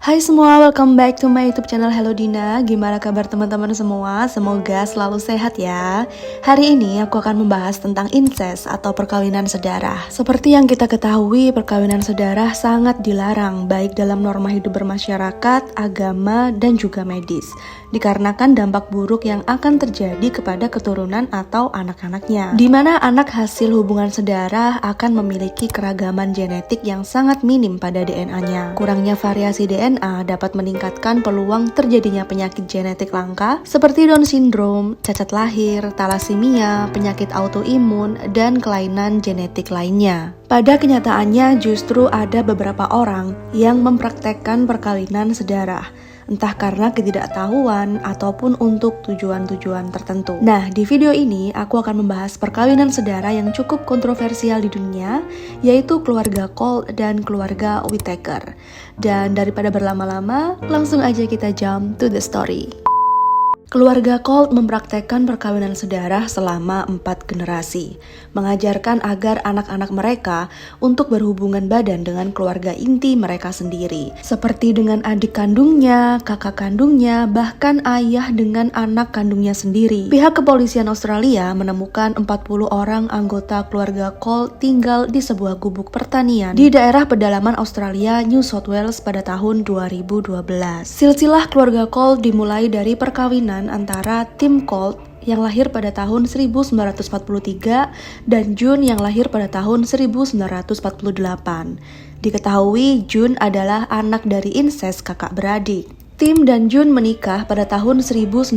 Hai semua, welcome back to my YouTube channel Hello Dina. Gimana kabar teman-teman semua? Semoga selalu sehat ya. Hari ini aku akan membahas tentang incest atau perkawinan sedarah. Seperti yang kita ketahui, perkawinan sedarah sangat dilarang baik dalam norma hidup bermasyarakat, agama, dan juga medis. Dikarenakan dampak buruk yang akan terjadi kepada keturunan atau anak-anaknya. Di mana anak hasil hubungan sedarah akan memiliki keragaman genetik yang sangat minim pada DNA-nya. Kurangnya variasi DNA dapat meningkatkan peluang terjadinya penyakit genetik langka seperti Down syndrome, cacat lahir, talasemia, penyakit autoimun, dan kelainan genetik lainnya. Pada kenyataannya justru ada beberapa orang yang mempraktekkan perkawinan sedarah, entah karena ketidaktahuan ataupun untuk tujuan-tujuan tertentu. Nah, di video ini aku akan membahas perkawinan sedarah yang cukup kontroversial di dunia, yaitu keluarga Colt dan keluarga Whittaker. Dan daripada berlama-lama, langsung aja kita jump to the story. Keluarga Colt mempraktekkan perkawinan sedarah selama 4 generasi, mengajarkan agar anak-anak mereka untuk berhubungan badan dengan keluarga inti mereka sendiri, seperti dengan adik kandungnya, kakak kandungnya, bahkan ayah dengan anak kandungnya sendiri. Pihak kepolisian Australia menemukan 40 orang anggota keluarga Colt tinggal di sebuah gubuk pertanian di daerah pedalaman Australia, New South Wales pada tahun 2012. Silsilah keluarga Colt dimulai dari perkawinan antara Tim Colt yang lahir pada tahun 1943 dan June yang lahir pada tahun 1948. Diketahui June adalah anak dari incest kakak beradik. Tim dan June menikah pada tahun 1966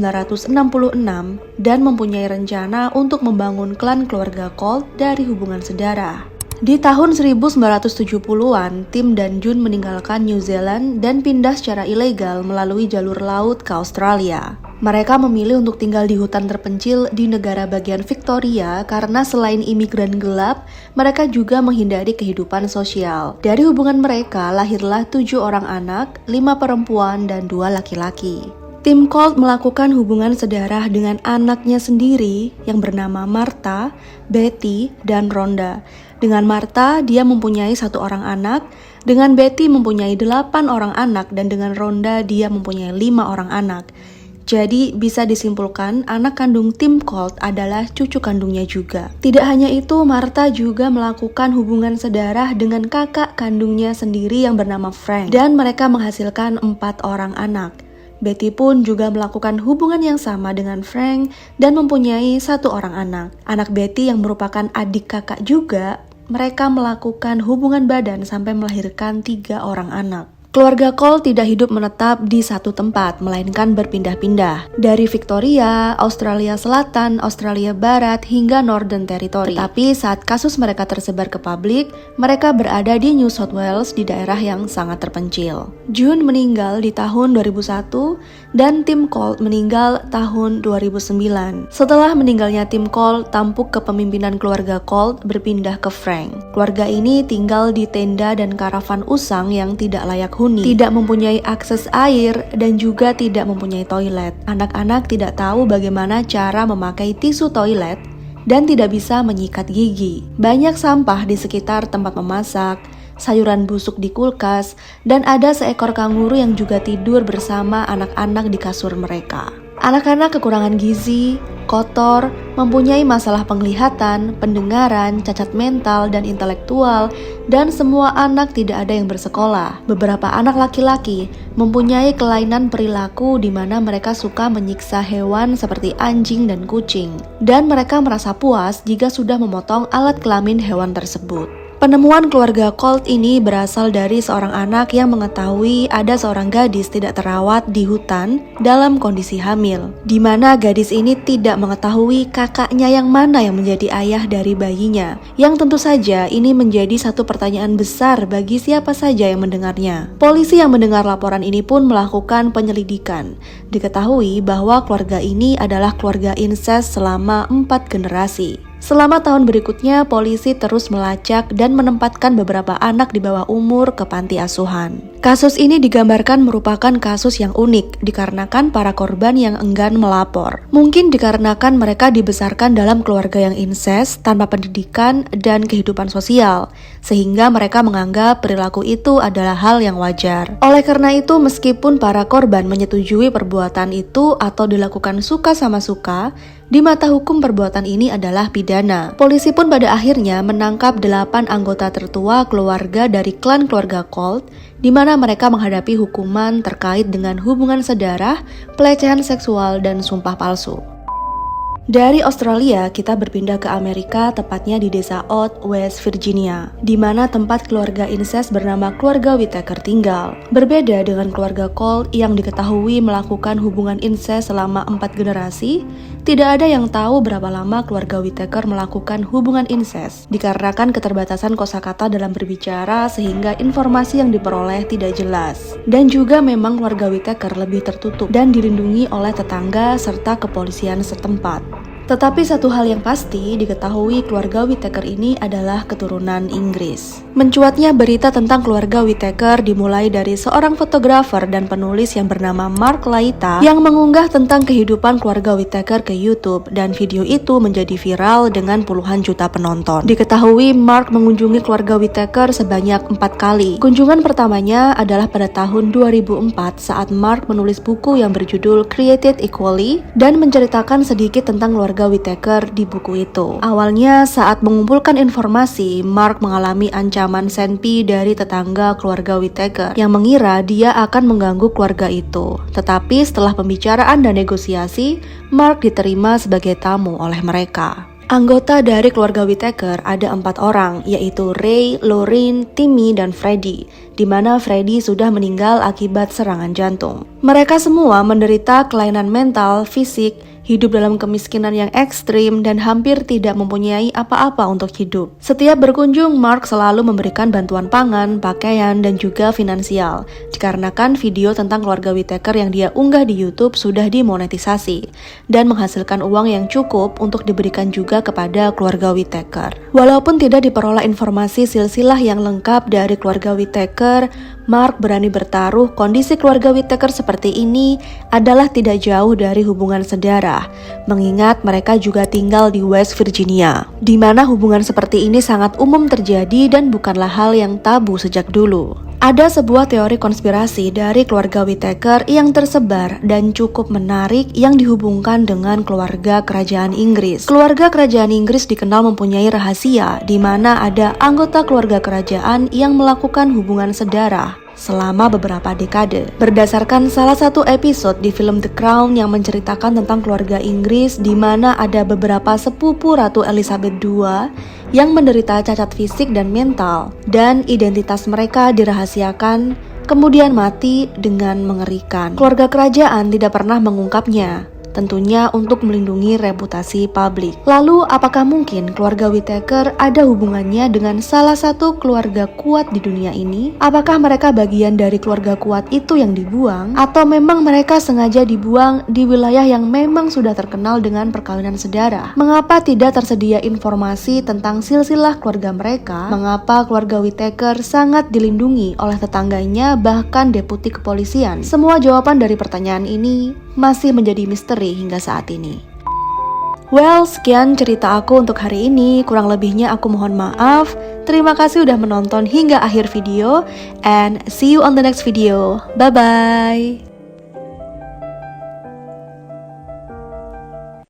dan mempunyai rencana untuk membangun klan keluarga Colt dari hubungan sedarah. Di tahun 1970-an, Tim dan June meninggalkan New Zealand dan pindah secara ilegal melalui jalur laut ke Australia. Mereka memilih untuk tinggal di hutan terpencil di negara bagian Victoria karena selain imigran gelap, mereka juga menghindari kehidupan sosial. Dari hubungan mereka lahirlah 7 orang anak, 5 perempuan dan 2 laki-laki. Tim Colt melakukan hubungan sedarah dengan anaknya sendiri yang bernama Martha, Betty, dan Rhonda. Dengan Martha, dia mempunyai 1 orang anak, dengan Betty mempunyai 8 orang anak, dan dengan Rhonda dia mempunyai 5 orang anak. Jadi bisa disimpulkan anak kandung Tim Colt adalah cucu kandungnya juga. Tidak hanya itu, Martha juga melakukan hubungan sedarah dengan kakak kandungnya sendiri yang bernama Frank, dan mereka menghasilkan 4 orang anak. Betty pun juga melakukan hubungan yang sama dengan Frank dan mempunyai 1 orang anak. Anak Betty yang merupakan adik kakak juga, mereka melakukan hubungan badan sampai melahirkan 3 orang anak. Keluarga Colt tidak hidup menetap di satu tempat, melainkan berpindah-pindah dari Victoria, Australia Selatan, Australia Barat, hingga Northern Territory. Tetapi saat kasus mereka tersebar ke publik, mereka berada di New South Wales di daerah yang sangat terpencil. June meninggal di tahun 2001 dan Tim Colt meninggal tahun 2009. Setelah meninggalnya Tim Colt, tampuk kepemimpinan keluarga Colt berpindah ke Frank. Keluarga ini tinggal di tenda dan karavan usang yang tidak layak huni, tidak mempunyai akses air, dan juga tidak mempunyai toilet. Anak-anak tidak tahu bagaimana cara memakai tisu toilet dan tidak bisa menyikat gigi. Banyak sampah di sekitar tempat memasak, sayuran busuk di kulkas, dan ada seekor kanguru yang juga tidur bersama anak-anak di kasur mereka. Anak-anak kekurangan gizi, kotor, mempunyai masalah penglihatan, pendengaran, cacat mental dan intelektual, dan semua anak tidak ada yang bersekolah. Beberapa anak laki-laki mempunyai kelainan perilaku di mana mereka suka menyiksa hewan seperti anjing dan kucing, dan mereka merasa puas jika sudah memotong alat kelamin hewan tersebut. Penemuan keluarga Colt ini berasal dari seorang anak yang mengetahui ada seorang gadis tidak terawat di hutan dalam kondisi hamil, di mana gadis ini tidak mengetahui kakaknya yang mana yang menjadi ayah dari bayinya, yang tentu saja ini menjadi satu pertanyaan besar bagi siapa saja yang mendengarnya. Polisi yang mendengar laporan ini pun melakukan penyelidikan. Diketahui bahwa keluarga ini adalah keluarga incest selama 4 generasi. Selama tahun berikutnya, polisi terus melacak dan menempatkan beberapa anak di bawah umur ke panti asuhan. Kasus ini digambarkan merupakan kasus yang unik dikarenakan para korban yang enggan melapor. Mungkin dikarenakan mereka dibesarkan dalam keluarga yang incest tanpa pendidikan dan kehidupan sosial, sehingga mereka menganggap perilaku itu adalah hal yang wajar. Oleh karena itu, meskipun para korban menyetujui perbuatan itu atau dilakukan suka sama suka, di mata hukum perbuatan ini adalah pidana. Polisi pun pada akhirnya menangkap 8 anggota tertua keluarga dari klan keluarga Colt, di mana mereka menghadapi hukuman terkait dengan hubungan sedarah, pelecehan seksual, dan sumpah palsu. Dari Australia, kita berpindah ke Amerika, tepatnya di desa Odd, West Virginia, di mana tempat keluarga incest bernama keluarga Whittaker tinggal. Berbeda dengan keluarga Colt yang diketahui melakukan hubungan incest selama 4 generasi, tidak ada yang tahu berapa lama keluarga Whittaker melakukan hubungan incest, dikarenakan keterbatasan kosakata dalam berbicara sehingga informasi yang diperoleh tidak jelas. Dan juga memang keluarga Whittaker lebih tertutup dan dilindungi oleh tetangga serta kepolisian setempat. Tetapi satu hal yang pasti diketahui keluarga Whittaker ini adalah keturunan Inggris. Mencuatnya berita tentang keluarga Whittaker dimulai dari seorang fotografer dan penulis yang bernama Mark Laita yang mengunggah tentang kehidupan keluarga Whittaker ke YouTube, dan video itu menjadi viral dengan puluhan juta penonton. Diketahui Mark mengunjungi keluarga Whittaker sebanyak 4 kali. Kunjungan pertamanya adalah pada tahun 2004 saat Mark menulis buku yang berjudul Created Equally dan menceritakan sedikit tentang keluarga Whittaker di buku itu. Awalnya saat mengumpulkan informasi, Mark mengalami ancaman senpi dari tetangga keluarga Whittaker yang mengira dia akan mengganggu keluarga itu. Tetapi setelah pembicaraan dan negosiasi, Mark diterima sebagai tamu oleh mereka. Anggota dari keluarga Whittaker ada 4 orang, yaitu Ray, Lorraine, Timmy, dan Freddie, di mana Freddie sudah meninggal akibat serangan jantung. Mereka semua menderita kelainan mental, fisik, hidup dalam kemiskinan yang ekstrim, dan hampir tidak mempunyai apa-apa untuk hidup. Setiap berkunjung, Mark selalu memberikan bantuan pangan, pakaian, dan juga finansial, dikarenakan video tentang keluarga Whittaker yang dia unggah di YouTube sudah dimonetisasi, dan menghasilkan uang yang cukup untuk diberikan juga kepada keluarga Whittaker. Walaupun tidak diperoleh informasi silsilah yang lengkap dari keluarga Whittaker, Mark berani bertaruh kondisi keluarga Whittaker seperti ini adalah tidak jauh dari hubungan sedarah, mengingat mereka juga tinggal di West Virginia, di mana hubungan seperti ini sangat umum terjadi dan bukanlah hal yang tabu sejak dulu. Ada sebuah teori konspirasi dari keluarga Whittaker yang tersebar dan cukup menarik yang dihubungkan dengan keluarga kerajaan Inggris. Keluarga kerajaan Inggris dikenal mempunyai rahasia di mana ada anggota keluarga kerajaan yang melakukan hubungan sedarah selama beberapa dekade. Berdasarkan salah satu episode di film The Crown yang menceritakan tentang keluarga Inggris di mana ada beberapa sepupu Ratu Elizabeth II yang menderita cacat fisik dan mental, dan identitas mereka dirahasiakan kemudian mati dengan mengerikan. Keluarga kerajaan tidak pernah mengungkapnya, tentunya untuk melindungi reputasi publik. Lalu, apakah mungkin keluarga Whittaker ada hubungannya dengan salah satu keluarga kuat di dunia ini? Apakah mereka bagian dari keluarga kuat itu yang dibuang? Atau memang mereka sengaja dibuang di wilayah yang memang sudah terkenal dengan perkawinan sedarah? Mengapa tidak tersedia informasi tentang silsilah keluarga mereka? Mengapa keluarga Whittaker sangat dilindungi oleh tetangganya, bahkan deputi kepolisian? Semua jawaban dari pertanyaan ini masih menjadi misteri hingga saat ini. Well, sekian cerita aku untuk hari ini. Kurang lebihnya aku mohon maaf. Terima kasih udah menonton hingga akhir video, and see you on the next video. Bye bye.